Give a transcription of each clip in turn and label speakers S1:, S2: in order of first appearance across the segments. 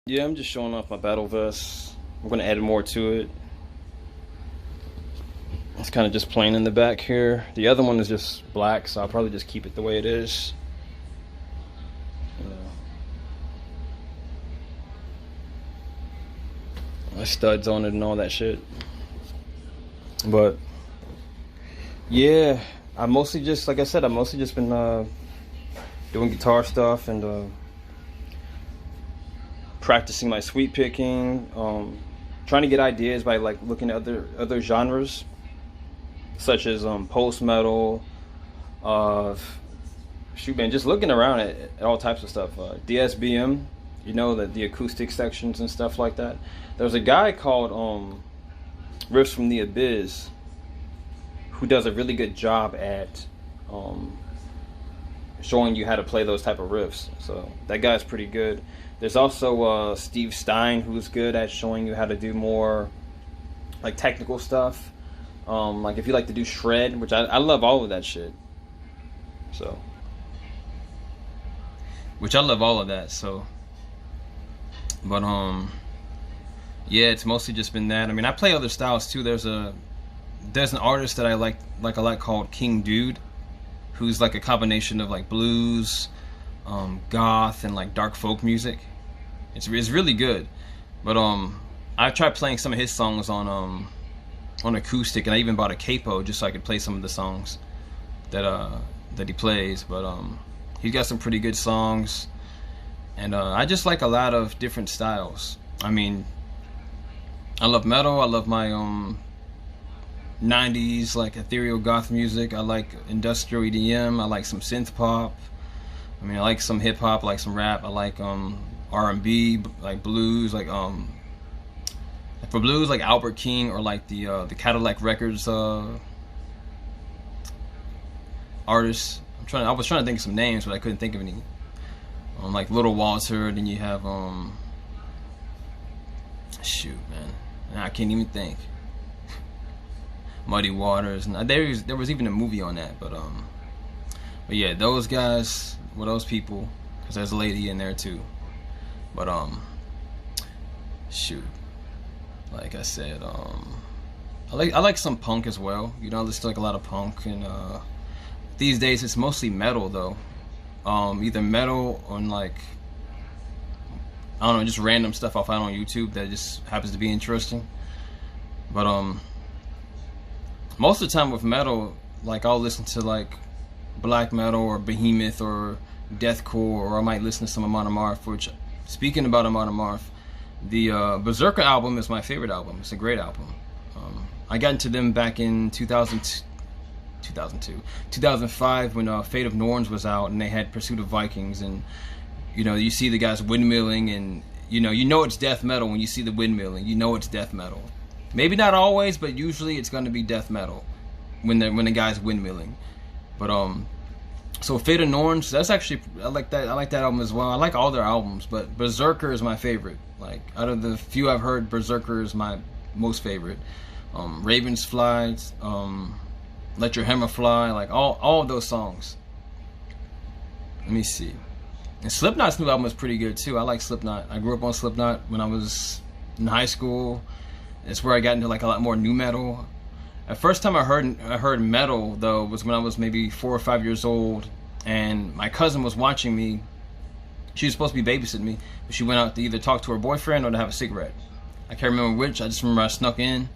S1: Yeah, I'm just showing off my battle vest. I'm gonna add more to it. It's kind of just plain in the back here. The other one is just black, so I'll probably just keep it the way it is. You know, my studs on it and all that shit. But yeah, I mostly just, like I said, I've mostly just been doing guitar stuff and practicing my sweep picking, trying to get ideas by like looking at other genres, such as post metal, shoot man, just looking around at all types of stuff. DSBM, you know, the acoustic sections and stuff like that. There's a guy called Riffs from the Abyss who does a really good job at showing you how to play those type of riffs. So that guy's pretty good. There's also Steve Stein, who's good at showing you how to do more like technical stuff. Like if you like to do shred, which I love all of that shit. So, which I love all of that. So, but yeah, it's mostly just been that. I mean, I play other styles too. There's an artist that I like a lot called King Dude, who's like a combination of like blues, goth, and like dark folk music. It's really good. But I tried playing some of his songs on acoustic, and I even bought a capo just so I could play some of the songs that he plays. But he's got some pretty good songs, and I just like a lot of different styles. I mean, I love metal. I love my 90s like ethereal goth music. I like industrial EDM. I like some synth pop. I mean, I like some hip hop, I like some rap. I like R&B, like blues, like for blues like Albert King, or like the Cadillac Records artists. I was trying to think of some names, but I couldn't think of any. Like Little Walter. Then you have shoot man, I can't even think. Muddy Waters, and there was even a movie on that. But yeah, those guys, well, those people, because there's a lady in there too. But shoot, like I said, I like some punk as well. You know, I listen to like a lot of punk, and these days it's mostly metal though. Either metal or like, I don't know, just random stuff I find on YouTube that just happens to be interesting. But most of the time with metal, like I'll listen to like black metal or behemoth or deathcore, or I might listen to some Amon Amarth. Which, speaking about Amon Amarth, the Berserker album is my favorite album. It's a great album. I got into them back in 2005 when Fate of Norns was out, and they had Pursuit of Vikings, and you know, you see the guys windmilling, and you know it's death metal when you see the windmilling. You know it's death metal. Maybe not always, but usually it's going to be death metal when the guy's windmilling. But so Fate of Norns, that's actually, I like that album as well. I like all their albums, but Berserker is my favorite. Like out of the few I've heard, Berserker is my most favorite. Ravens Fly, Let Your Hammer Fly, like all of those songs. Let me see. And Slipknot's new album is pretty good too. I like Slipknot. I grew up on Slipknot when I was in high school. It's where I got into like a lot more new metal. The first time I heard metal though was when I was maybe 4 or 5 years old, and my cousin was watching me. She was supposed to be babysitting me, but she went out to either talk to her boyfriend or to have a cigarette. I can't remember which. I just remember I snuck in,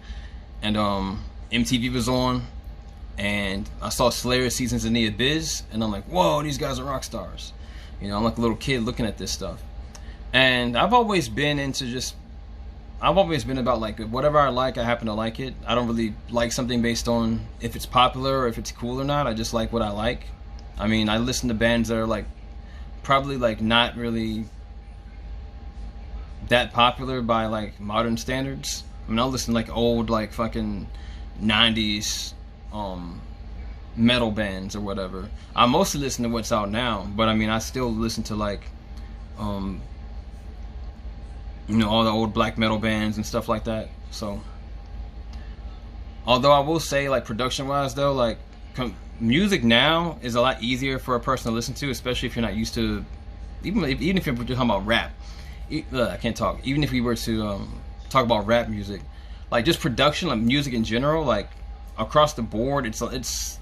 S1: and MTV was on, and I saw Slayer Seasons in the Abyss, and I'm like, whoa, these guys are rock stars. You know, I'm like a little kid looking at this stuff. And I've always been about like whatever I like, I happen to like it. I don't really like something based on if it's popular or if it's cool or not. I just like what I like. I mean, I listen to bands that are like probably like not really that popular by like modern standards. I mean, I'll listen to like old like fucking 90s metal bands or whatever. I mostly listen to what's out now, but I mean, I still listen to like you know, all the old black metal bands and stuff like that. So, although I will say, like production wise though, like music now is a lot easier for a person to listen to, especially if you're not used to, even if you're talking about rap. I can't talk. Even if we were to talk about rap music, like just production, like music in general, like across the board, it's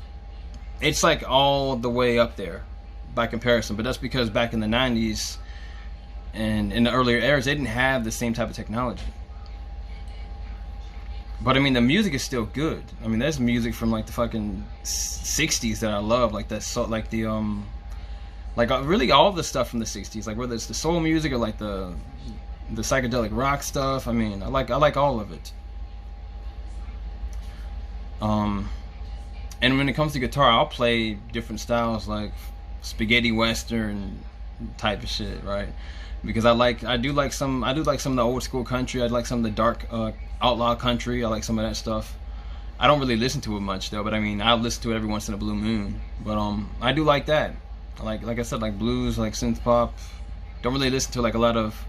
S1: like all the way up there by comparison. But that's because back in the 90s and in the earlier eras, they didn't have the same type of technology. But I mean, the music is still good. I mean, there's music from like the fucking 60s that I love, like that, so like the like really all the stuff from the 60s, like whether it's the soul music or like the psychedelic rock stuff. I mean, I like all of it. And when it comes to guitar, I'll play different styles, like spaghetti western type of shit, right? Because I do like some of the old school country. I like some of the dark outlaw country. I like some of that stuff. I don't really listen to it much though, but I mean, I'll listen to it every once in a blue moon. But I do like that. Like I said, like blues, like synth pop. Don't really listen to like a lot of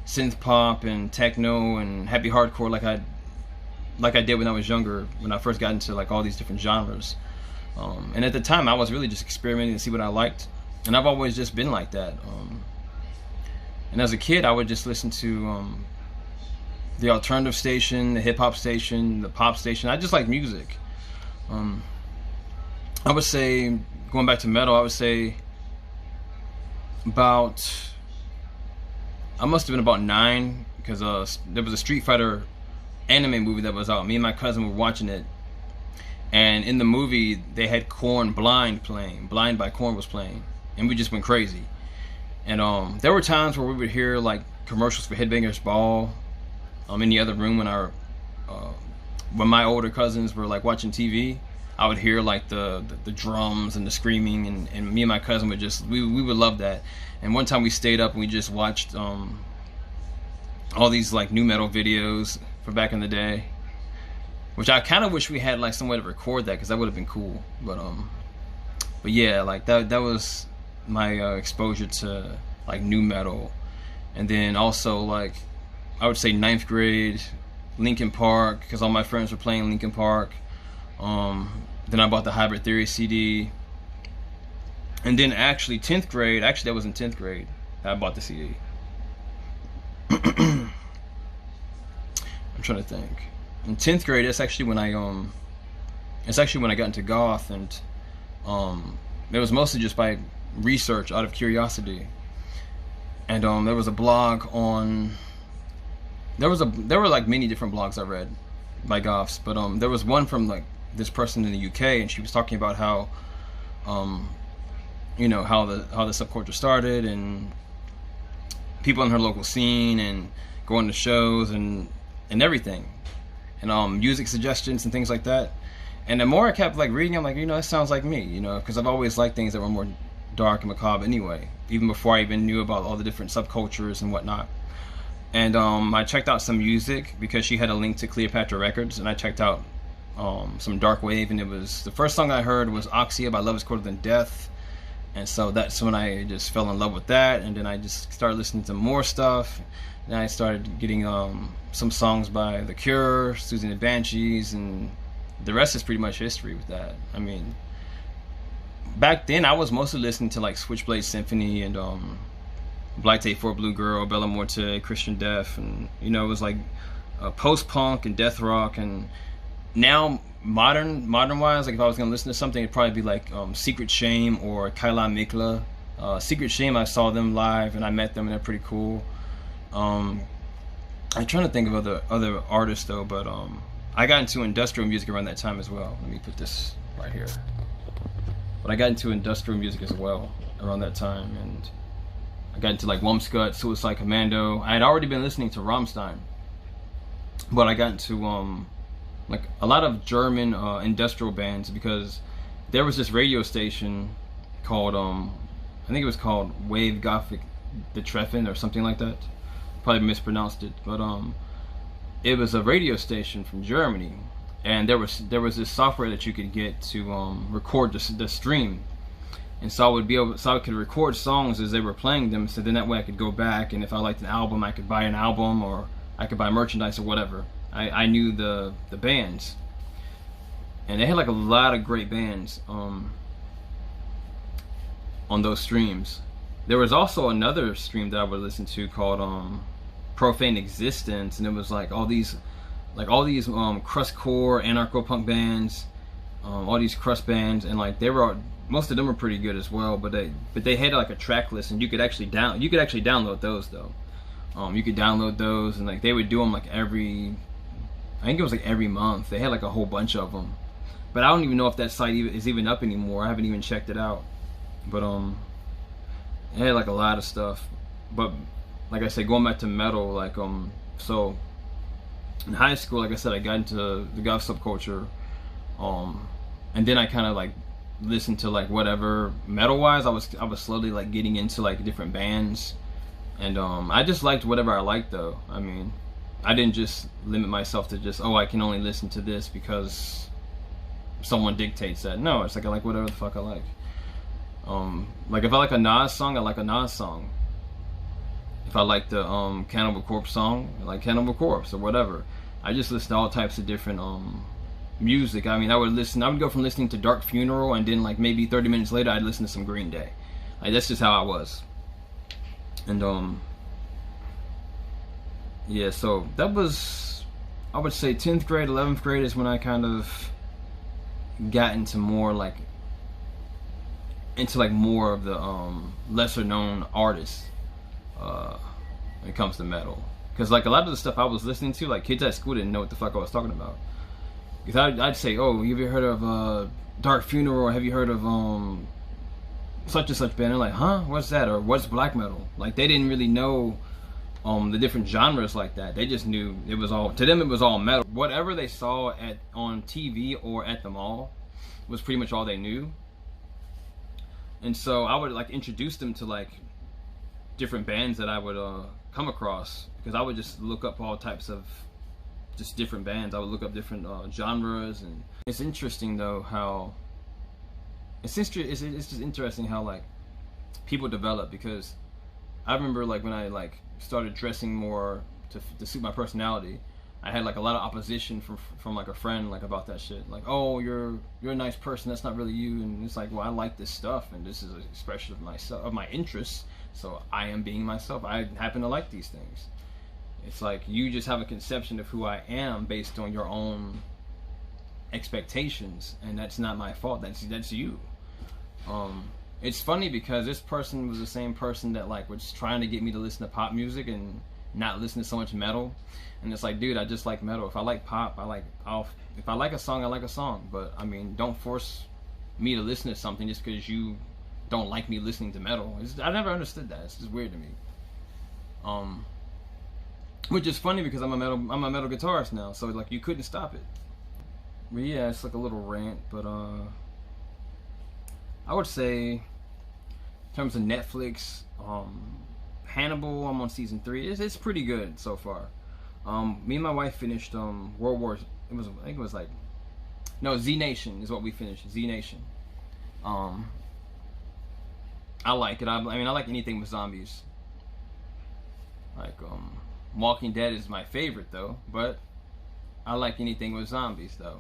S1: synth pop and techno and happy hardcore like I did when I was younger, when I first got into like all these different genres. And at the time, I was really just experimenting to see what I liked, and I've always just been like that. And as a kid, I would just listen to the alternative station, the hip hop station, the pop station. I just like music. I would say, going back to metal, I would say I must have been about 9, because there was a Street Fighter anime movie that was out. Me and my cousin were watching it, and in the movie they had Korn Blind playing. Blind by Korn was playing, and we just went crazy. And there were times where we would hear like commercials for Headbangers Ball in the other room when my older cousins were like watching TV. I would hear like the drums and the screaming, and me and my cousin would just we would love that. And one time we stayed up and we just watched all these like new metal videos for back in the day, which I kind of wish we had like some way to record that, because that would have been cool. But yeah, like that was my exposure to like new metal. And then also, like, I would say 9th grade, Linkin Park, because all my friends were playing Linkin Park. Then I bought the Hybrid Theory CD. And then actually 10th grade, that was in 10th grade, I bought the CD. I'm trying to think. In 10th grade, it's actually when I got into Goth, and it was mostly just by research, out of curiosity. And there was a blog on, there were like many different blogs I read by Goths, but there was one from like this person in the UK, and she was talking about how you know, how the subculture started, and people in her local scene, and going to shows and everything, and music suggestions and things like that. And the more I kept like reading, I'm like, you know, that sounds like me, you know, because I've always liked things that were more dark and macabre anyway, even before I even knew about all the different subcultures and whatnot. And I checked out some music because she had a link to Cleopatra Records, and I checked out some dark wave, and it was, the first song I heard was Oxia by Love Is Colder Than Death. And so that's when I just fell in love with that, and then I just started listening to more stuff. Then I started getting some songs by The Cure, Susie and the Banshees, and the rest is pretty much history with that. I mean, back then I was mostly listening to like Switchblade Symphony and Black Tape for a Blue Girl, Bella Morte, Christian Death, and you know, it was like post-punk and death rock. And now modern wise, like if I was gonna listen to something, it'd probably be like Secret Shame or Kaila Mikla. Secret Shame, I saw them live and I met them, and they're pretty cool. I'm trying to think of other artists though, but I got into industrial music around that time as well. Let me put this right here. But I got into industrial music as well around that time, and I got into like Wumpscut, Suicide Commando. I had already been listening to Rammstein, but I got into like a lot of German industrial bands, because there was this radio station called I think it was called Wave Gothic the Treffen or something like that. Probably mispronounced it, but it was a radio station from Germany, and there was this software that you could get to record the stream. And so I could record songs as they were playing them, so then that way I could go back, and if I liked an album, I could buy an album, or I could buy merchandise or whatever. I knew the bands, and they had like a lot of great bands on those streams. There was also another stream that I would listen to called profane existence, and it was like all these crustcore anarcho-punk bands, all these crust bands, and like most of them were pretty good as well, but they had like a track list, and you could actually download those though. You could download those, and like they would do them like I think it was like every month. They had like a whole bunch of them, but I don't even know if that site is even up anymore. I haven't even checked it out, but it had like a lot of stuff. But like I said, going back to metal, like so in high school, like I said, I got into the goth subculture, and then I kind of like listened to like whatever metal wise. I was slowly like getting into like different bands, and I just liked whatever I liked though. I mean, I didn't just limit myself to just, I can only listen to this because someone dictates that. No, it's like I like whatever the fuck I like. Like if I like a Nas song, I like a Nas song. If I like the Cannibal Corpse song, I like Cannibal Corpse or whatever. I just listen to all types of different music. I mean, I would go from listening to Dark Funeral, and then like maybe 30 minutes later I'd listen to some Green Day. Like that's just how I was. And yeah, so that was, I would say 10th grade, 11th grade is when I kind of got into more like more of the lesser known artists when it comes to metal, because like a lot of the stuff I was listening to, like kids at school didn't know what the fuck I was talking about. Because I'd say, oh, have you ever heard of Dark Funeral, or have you heard of such and such band? They're like, huh, what's that, or what's black metal? Like they didn't really know the different genres like that. They just knew it was all, to them it was all metal. Whatever they saw on TV or at the mall was pretty much all they knew. And so I would like introduce them to like different bands that I would come across, because I would just look up all types of just different bands. I would look up different genres. And it's interesting though how it's just interesting how like people develop, because I remember like when I like started dressing more to suit my personality, I had like a lot of opposition from like a friend, like about that shit. Like, oh, you're a nice person, that's not really you. And it's like, well, I like this stuff, and this is an expression of myself, of my interests. So I am being myself. I happen to like these things. It's like you just have a conception of who I am based on your own expectations, and that's not my fault. That's you. It's funny because this person was the same person that like was trying to get me to listen to pop music and not listen to so much metal. And it's like, dude, I just like metal. If I like pop, if I like a song, I like a song. But I mean, don't force me to listen to something just because you don't like me listening to metal. I never understood that. It's just weird to me. Which is funny because I'm a metal guitarist now, so like you couldn't stop it. But yeah, it's like a little rant, but I would say in terms of Netflix, Hannibal, I'm on season 3. It's pretty good so far. Me and my wife finished World War. I think it was like, no, Z Nation is what we finished. Z Nation. I like it. I mean, I like anything with zombies. Like Walking Dead is my favorite though, but I like anything with zombies though.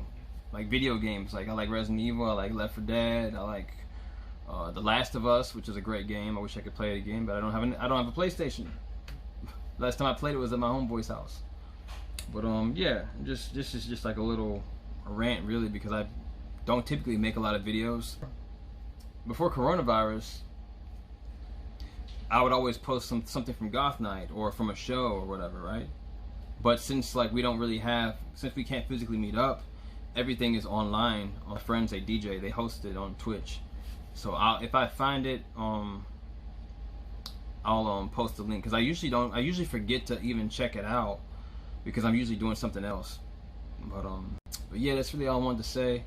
S1: Like video games, like I like Resident Evil, I like Left 4 Dead, I like The Last of Us, which is a great game. I wish I could play it again, but I don't have a PlayStation. Last time I played it was at my homeboy's house. But yeah, this is just like a little rant really, because I don't typically make a lot of videos. Before coronavirus, I would always post something from Goth Night or from a show or whatever, right? But since like we can't physically meet up, everything is online. My friends, they DJ, they host it on Twitch. So if I find it, I'll post a link, because I usually forget to even check it out because I'm usually doing something else. But yeah, that's really all I wanted to say.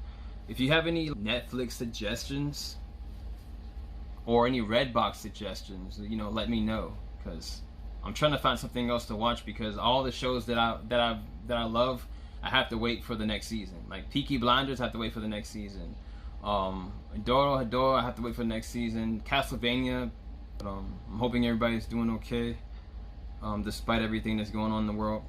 S1: If you have any Netflix suggestions or any Redbox suggestions, let me know, because I'm trying to find something else to watch, because all the shows that I love, I have to wait for the next season. Like Peaky Blinders, I have to wait for the next season. Hador, I have to wait for the next season. Castlevania, I'm hoping everybody's doing okay, despite everything that's going on in the world.